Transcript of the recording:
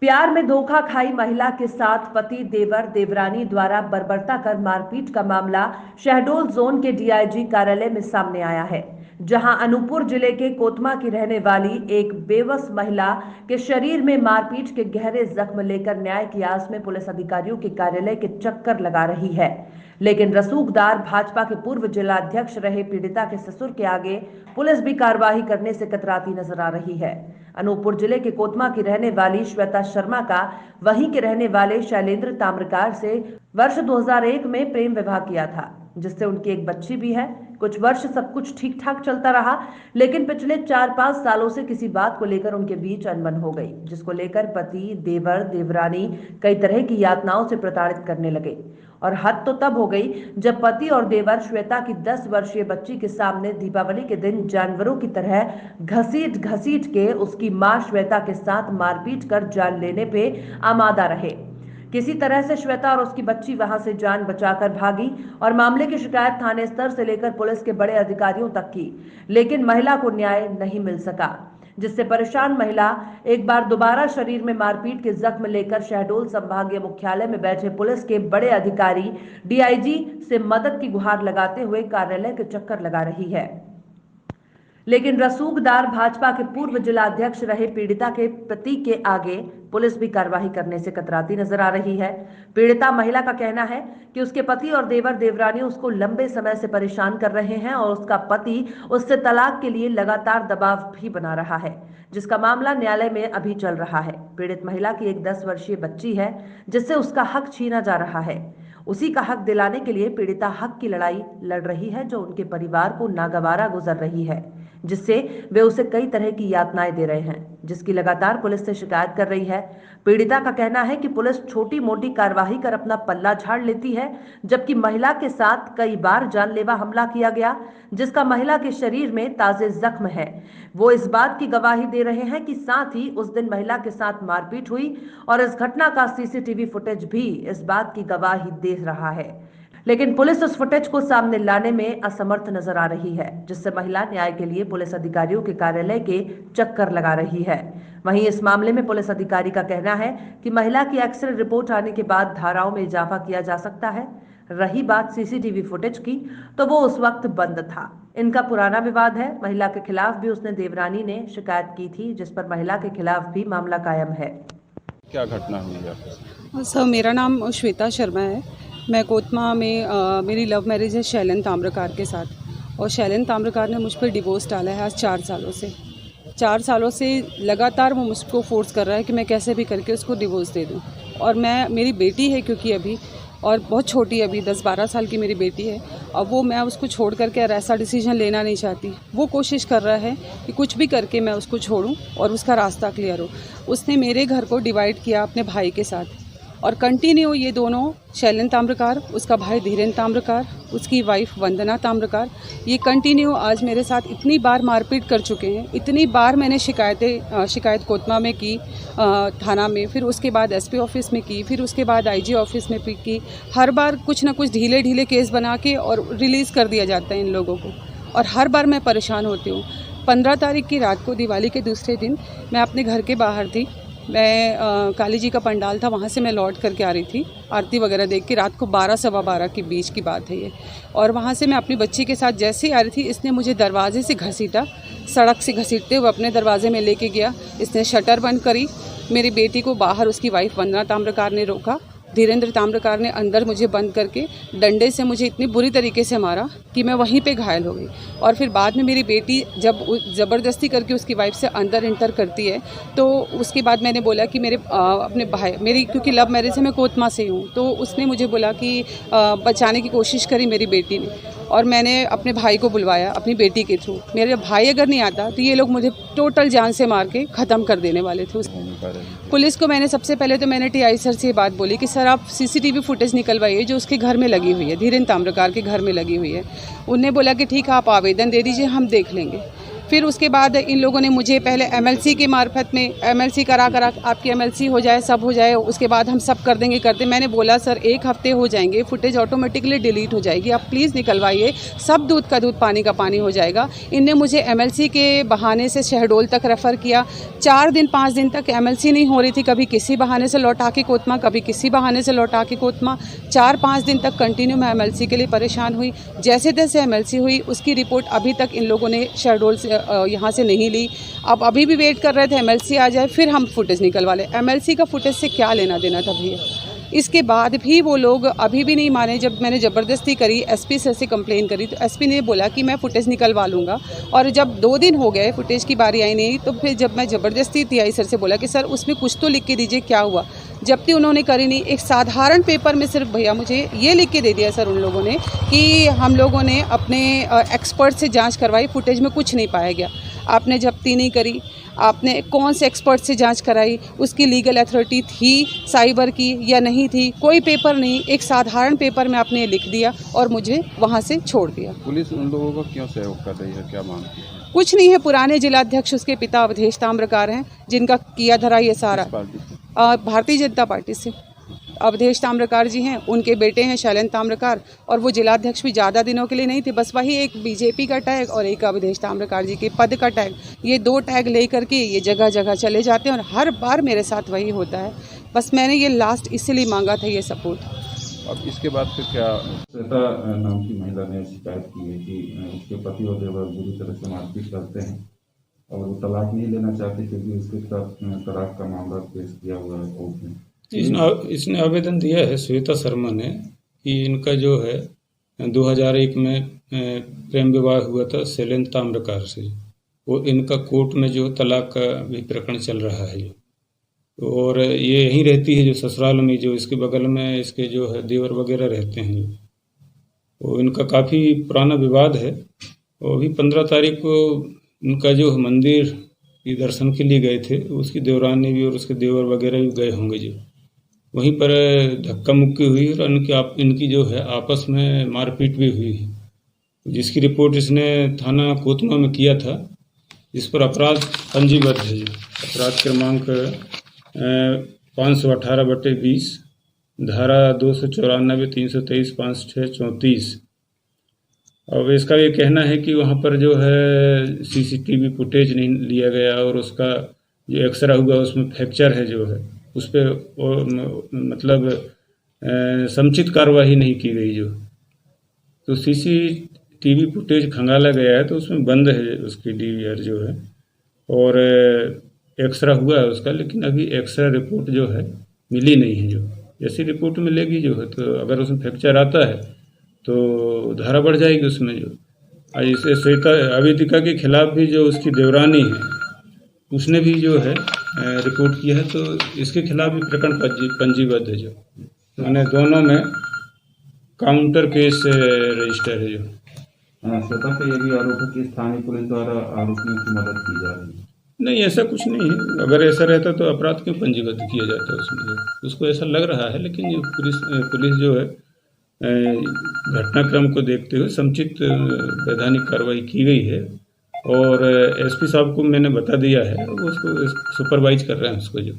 प्यार में धोखा खाई महिला के साथ पति देवर देवरानी द्वारा बर्बरता कर मारपीट का मामला शहडोल जोन के डीआईजी कार्यालय में सामने आया है, जहां अनूपपुर जिले के कोतमा की रहने वाली एक बेबस महिला के शरीर में मारपीट के गहरे जख्म लेकर न्याय की आस में पुलिस अधिकारियों के कार्यालय के चक्कर लगा रही है। लेकिन रसूखदार भाजपा के पूर्व जिलाध्यक्ष रहे पीड़िता के ससुर के आगे पुलिस भी कार्रवाई करने से कतराती नजर आ रही है। अनूपपुर जिले के कोतमा की रहने वाली श्वेता शर्मा का वहीं के रहने वाले शैलेंद्र ताम्रकार से वर्ष 2001 में प्रेम विवाह किया था, जिससे उनकी एक बच्ची भी है। कुछ वर्ष सब कुछ ठीक ठाक चलता रहा, लेकिन पिछले 4-5 सालों से किसी बात को लेकर उनके बीच अनबन हो गई, जिसको लेकर पति देवर देवरानी कई तरह की यातनाओं से प्रताड़ित करने लगे। और हद तो तब हो गई जब पति और देवर श्वेता की 10 वर्षीय बच्ची के सामने दीपावली के दिन जानवरों की तरह घसीट घसीट के उसकी मां श्वेता के साथ मारपीट कर जान लेने पे आमादा रहे। किसी तरह से श्वेता और उसकी बच्ची वहां से जान बचाकर भागी और मामले की शिकायत थाने स्तर से लेकर पुलिस के बड़े अधिकारियों तक की, लेकिन महिला को न्याय नहीं मिल सका, जिससे परेशान महिला एक बार दोबारा शरीर में मारपीट के जख्म लेकर शहडोल संभागीय मुख्यालय में बैठे पुलिस के बड़े अधिकारी डीआईजी से मदद की गुहार लगाते हुए कार्यालय के चक्कर लगा रही है। लेकिन रसूखदार भाजपा के पूर्व जिलाध्यक्ष रहे पीड़िता के पति के आगे पुलिस भी कार्रवाई करने से कतराती नजर आ रही है। पीड़िता महिला का कहना है कि उसके पति और देवर देवरानी उसको लंबे समय से परेशान कर रहे हैं और उसका पति उससे तलाक के लिए लगातार दबाव भी बना रहा है, जिसका मामला न्यायालय में अभी चल रहा है। पीड़ित महिला की एक 10 वर्षीय बच्ची है, जिससे उसका हक छीना जा रहा है। उसी का हक दिलाने के लिए पीड़िता हक की लड़ाई लड़ रही है, जो उनके परिवार को नागवारा गुजर रही है, जिससे वे उसे कई तरह की यातनाएं दे रहे हैं, जिसकी लगातार पुलिस से शिकायत कर रही है। पीड़िता का कहना है कि पुलिस छोटी मोटी कार्यवाही कर अपना पल्ला झाड़ लेती है, जबकि महिला के साथ कई बार जानलेवा हमला किया गया, जिसका महिला के शरीर में ताजे जख्म है। वो इस बात की गवाही दे रहे हैं कि साथ ही उस दिन महिला के साथ मारपीट हुई और इस घटना का सीसीटीवी फुटेज भी इस बात की गवाही दे रहा है, लेकिन पुलिस उस फुटेज को सामने लाने में असमर्थ नजर आ रही है, जिससे महिला न्याय के लिए पुलिस अधिकारियों के कार्यालय के चक्कर लगा रही है। वहीं इस मामले में पुलिस अधिकारी का कहना है कि महिला की एक्सरे रिपोर्ट आने के बाद धाराओं में इजाफा किया जा सकता है। रही बात सीसीटीवी फुटेज की, तो वो उस वक्त बंद था। इनका पुराना विवाद है। महिला के खिलाफ भी उसने देवरानी ने शिकायत की थी, जिस पर महिला के खिलाफ भी मामला कायम है। क्या घटना हुई है? सर, मेरा नाम श्वेता शर्मा है। मैं कोतमा में मेरी लव मैरिज है शैलेंद्र ताम्रकार के साथ, और शैलेंद्र ताम्रकार ने मुझ पर डिवोर्स डाला है आज 4 सालों से। 4 सालों से लगातार वो मुझको फोर्स कर रहा है कि मैं कैसे भी करके उसको डिवोर्स दे दूं। और मेरी बेटी है, क्योंकि अभी और बहुत छोटी है, अभी 10-12 साल की मेरी बेटी है, और वो मैं उसको छोड़ करके ऐसा डिसीजन लेना नहीं चाहती। वो कोशिश कर रहा है कि कुछ भी करके मैं उसको छोड़ूं और उसका रास्ता क्लियर हो। उसने मेरे घर को डिवाइड किया अपने भाई के साथ, और कंटिन्यू ये दोनों, शैलेंद्र ताम्रकार, उसका भाई धीरेन्द्र ताम्रकार, उसकी वाइफ वंदना ताम्रकार, ये कंटिन्यू आज मेरे साथ इतनी बार मारपीट कर चुके हैं। इतनी बार मैंने शिकायत कोतमा में की, थाना में, फिर उसके बाद एसपी ऑफिस में की, फिर उसके बाद आईजी ऑफिस में भी की। हर बार कुछ ना कुछ ढीले केस बना के और रिलीज़ कर दिया जाता है इन लोगों को, और हर बार मैं परेशान होती हूँ। 15 तारीख की रात को, दिवाली के दूसरे दिन, मैं अपने घर के बाहर थी। मैं काली जी का पंडाल था, वहाँ से मैं लौट करके आ रही थी, आरती वगैरह देख के। रात को 12-सवा 12 के बीच की बात है ये। और वहाँ से मैं अपनी बच्ची के साथ जैसे ही आ रही थी, इसने मुझे दरवाजे से घसीटा, सड़क से घसीटते हुए अपने दरवाजे में लेके गया। इसने शटर बंद करी। मेरी बेटी को बाहर उसकी वाइफ वंदना ताम्रकार ने रोका। धीरेन्द्र ताम्रकार ने अंदर मुझे बंद करके डंडे से मुझे इतनी बुरी तरीके से मारा कि मैं वहीं पे घायल हो गई। और फिर बाद में मेरी बेटी जब ज़बरदस्ती करके उसकी वाइफ से अंदर इंटर करती है, तो उसके बाद मैंने बोला कि अपने भाई, मेरी क्योंकि लव मैरिज है, मैं कोतमा से हूँ, तो उसने मुझे बोला कि बचाने की कोशिश करी मेरी बेटी ने, और मैंने अपने भाई को बुलवाया अपनी बेटी के थ्रू। मेरे भाई अगर नहीं आता तो ये लोग मुझे टोटल जान से मार के ख़त्म कर देने वाले थे। पुलिस को मैंने सबसे पहले तो मैंने टीआई सर से ये बात बोली कि सर, आप सीसीटीवी फुटेज निकलवाइए जो उसके घर में लगी हुई है, धीरेन्द्र ताम्रकार के घर में लगी हुई है। उन्होंने बोला कि ठीक है, आप आवेदन दे दीजिए, हम देख लेंगे। फिर उसके बाद इन लोगों ने मुझे पहले एमएलसी के मार्फत में एमएलसी करा आपकी एमएलसी हो जाए, सब हो जाए, उसके बाद हम सब कर देंगे करते। मैंने बोला सर 1 हफ्ते हो जाएंगे, फुटेज ऑटोमेटिकली डिलीट हो जाएगी, आप प्लीज़ निकलवाइए, सब दूध का दूध पानी का पानी हो जाएगा। इनने मुझे एमएलसी के बहाने से शहडोल तक रेफ़र किया। 4 दिन 5 दिन तक एमएलसी नहीं हो रही थी, कभी किसी बहाने से लौटा के कोतमा, कभी किसी बहाने से लौटा के कोतमा। 4-5 दिन तक कंटिन्यू मैं एमएलसी के लिए परेशान हुई। जैसे तैसे एमएलसी हुई, उसकी रिपोर्ट अभी तक इन लोगों ने शहडोल से यहाँ से नहीं ली। अब अभी भी वेट कर रहे थे एमएलसी आ जाए फिर हम फुटेज निकलवा लें। एमएलसी का फुटेज से क्या लेना देना था भैया। इसके बाद भी वो लोग अभी भी नहीं माने। जब मैंने ज़बरदस्ती करी, एसपी सर से कंप्लेन करी, तो एसपी ने बोला कि मैं फुटेज निकलवा लूँगा। और जब 2 दिन हो गए फुटेज की बारी आई नहीं, तो फिर जब मैं ज़बरदस्ती टीआई सर से बोला कि सर उसमें कुछ तो लिख के दीजिए क्या हुआ, जबकि उन्होंने करी नहीं। एक साधारण पेपर में सिर्फ भैया मुझे ये लिख के दे दिया सर उन लोगों ने कि हम लोगों ने अपने एक्सपर्ट से जांच करवाई, फुटेज में कुछ नहीं पाया गया। आपने जब्ती नहीं करी, आपने कौन से एक्सपर्ट से जांच कराई, उसकी लीगल अथॉरिटी थी साइबर की या नहीं थी, कोई पेपर नहीं, एक साधारण पेपर में आपने लिख दिया और मुझे वहाँ से छोड़ दिया। पुलिस उन लोगों का क्यों सहयोग कर रही है, क्या मानती है? कुछ नहीं है, पुराने जिलाध्यक्ष उसके पिता अवधेश ताम्रकार हैं, जिनका किया धरा ये सारा। किस पार्टी से? भारतीय जनता पार्टी से अवधेश ताम्रकार जी हैं, उनके बेटे हैं शैलेंद्र ताम्रकार, और वो जिलाध्यक्ष भी ज़्यादा दिनों के लिए नहीं थे, बस वही एक बीजेपी का टैग और एक अवधेश ताम्रकार जी के पद का टैग, ये 2 टैग लेकर के ये जगह जगह चले जाते हैं और हर बार मेरे साथ वही होता है। बस मैंने ये लास्ट इसलिए मांगा था ये सपोर्ट। अब इसके बाद फिर क्या? श्वेता नाम की महिला ने शिकायत की है कि उसके पति और देवर बुरी तरह से मारपीट करते हैं और वो तलाक नहीं लेना चाहती क्योंकि उसके खिलाफ तलाक का मामला पेश किया हुआ है कोर्ट में। इसने आवेदन दिया है श्वेता शर्मा ने कि इनका जो है 2001 में प्रेम विवाह हुआ था शैलेंद्र ताम्रकार से, वो इनका कोर्ट में जो तलाक का भी प्रकरण चल रहा है और ये यहीं रहती है जो ससुराल में, जो इसके बगल में इसके जो है देवर वगैरह रहते हैं। वो इनका काफ़ी पुराना विवाद है और अभी 15 तारीख को इनका जो मंदिर के दर्शन के लिए गए थे, उसकी देवरानी भी और उसके देवर वगैरह भी गए होंगे, जो वहीं पर धक्का मुक्की हुई और इनकी जो है आपस में मारपीट भी हुई है, जिसकी रिपोर्ट इसने थाना कोतमा में किया था, जिस पर अपराध पंजीबद्ध है। जो अपराध क्रमांक 518/20, धारा 294, 323, 56, 34। अब इसका ये कहना है कि वहाँ पर जो है सीसीटीवी फुटेज नहीं लिया गया और उसका जो एक्सरा हुआ उसमें फ्रैक्चर है जो है उस पर मतलब समुचित कार्रवाई नहीं की गई। जो तो सीसीटीवी फुटेज खंगाला गया है तो उसमें बंद है उसकी डीवीआर जो है और एक्सरा हुआ है उसका, लेकिन अभी एक्सरा रिपोर्ट जो है मिली नहीं है। जो जैसी रिपोर्ट मिलेगी जो है तो अगर उसमें फ्रैक्चर आता है तो धारा बढ़ जाएगी उसमें। जो आज इसे श्वेता अवेदिका के खिलाफ भी जो उसकी देवरानी है उसने भी जो है रिपोर्ट किया है, तो इसके खिलाफ भी प्रकरण पंजीबद्ध है। जो मैंने दोनों में काउंटर केस रजिस्टर है। जो श्वेता का ये भी आरोप है कि स्थानीय पुलिस द्वारा आरोपियों की मदद की जा रही है। नहीं, ऐसा कुछ नहीं है। अगर ऐसा रहता तो अपराध क्यों पंजीबद्ध किया जाता उसमें? उसको ऐसा लग रहा है, लेकिन ये पुलिस जो है घटनाक्रम को देखते हुए समुचित वैधानिक कार्रवाई की गई है और एसपी साहब को मैंने बता दिया है, वो उसको सुपरवाइज कर रहे हैं उसको। जो